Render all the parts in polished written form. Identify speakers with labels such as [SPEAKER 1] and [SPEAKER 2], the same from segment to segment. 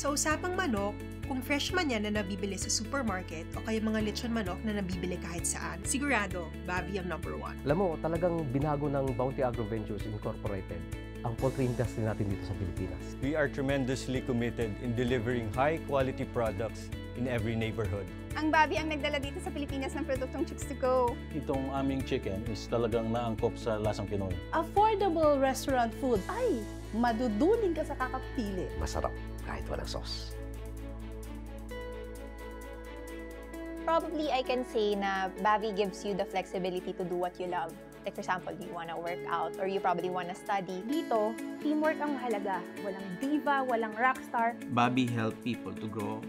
[SPEAKER 1] Sa usapang manok, kung fresh man yan na nabibili sa supermarket o kaya mga lechon manok na nabibili kahit saan, sigurado, Bavi ang number 1.
[SPEAKER 2] Alam mo, talagang binago ng Bounty Agro Ventures Incorporated ang poultry industry natin dito sa Pilipinas.
[SPEAKER 3] We are tremendously committed in delivering high-quality products in every neighborhood.
[SPEAKER 4] Ang Bavi ang nagdala dito sa Pilipinas ng produktong Chicks to Go.
[SPEAKER 5] Itong aming chicken is talagang naangkop sa lasang Pinoy.
[SPEAKER 6] Affordable restaurant food. Ay, maduduling ka sa kakapili.
[SPEAKER 2] Masarap kahit walang sauce.
[SPEAKER 4] Probably I can say na Bavi gives you the flexibility to do what you love. Like for example, you wanna work out or you probably wanna study.
[SPEAKER 7] Dito, teamwork ang mahalaga. Walang diva, walang rockstar.
[SPEAKER 8] Bavi help people to grow,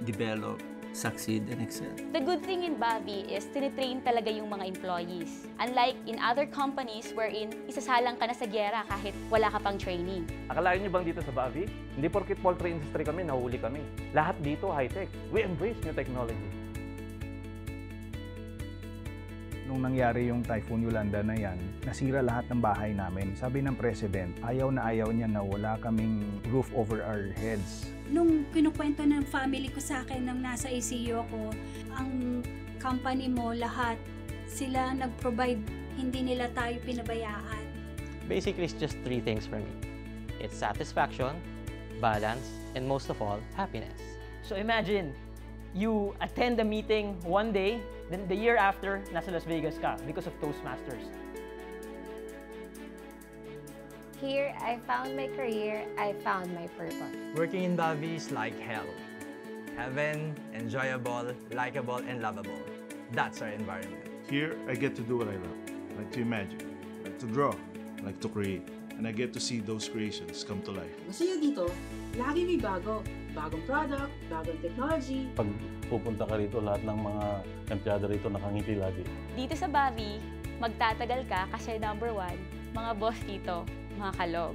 [SPEAKER 8] develop, succeed, and excel.
[SPEAKER 9] The good thing in Bavi is tinitrain talaga yung mga employees. Unlike in other companies wherein isasalang ka na sa gyera kahit wala ka pang training.
[SPEAKER 10] Akalain niyo bang dito sa Bavi, hindi porkit poultry industry kami, nahuli kami. Lahat dito high-tech. We embrace new technology.
[SPEAKER 11] Nung nangyari yung Typhoon Yolanda na yan, nasira lahat ng bahay namin. Sabi ng President, ayaw niya na wala kaming roof over our heads.
[SPEAKER 12] Nung kinukwento ng family ko sa akin nang nasa ICU ako, ang company mo lahat, sila nag-provide, hindi nila tayo pinabayaan.
[SPEAKER 13] Basically, it's just 3 things for me. It's satisfaction, balance, and most of all, happiness.
[SPEAKER 14] So imagine, you attend a meeting one day, then the year after, nasa Las Vegas ka because of Toastmasters.
[SPEAKER 15] Here, I found my career, I found my purpose.
[SPEAKER 16] Working in Bavi is like hell. Heaven, enjoyable, likable, and lovable. That's our environment.
[SPEAKER 17] Here, I get to do what I love. I like to imagine, I like to draw, I like to create. And I get to see those creations come to life.
[SPEAKER 18] Masaya dito, lagi may bago. Bagong product, bagong technology.
[SPEAKER 5] Pag pupunta ka rito, lahat ng mga empleyado rito nakangiti lagi.
[SPEAKER 9] Dito sa Bavi, magtatagal ka kasi number 1, mga boss dito, mga kalog.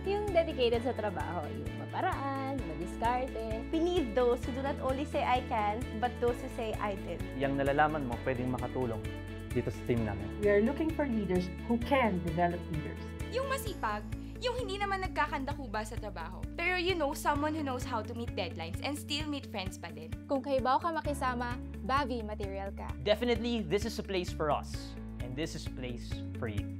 [SPEAKER 15] Yung dedicated sa trabaho, yung maparaan, madiskarte.
[SPEAKER 4] We need those who do not only say I can, but those who say I did.
[SPEAKER 10] Yang nalalaman mo, pwedeng makatulong dito sa team namin.
[SPEAKER 18] We are looking for leaders who can develop leaders.
[SPEAKER 19] Yung masipag, yung hindi naman nagkakandakuba sa trabaho. Pero you know someone who knows how to meet deadlines and still meet friends pa din.
[SPEAKER 4] Kung kaibaw ka makisama, Bavi material ka.
[SPEAKER 14] Definitely, this is a place for us. And this is a place for you.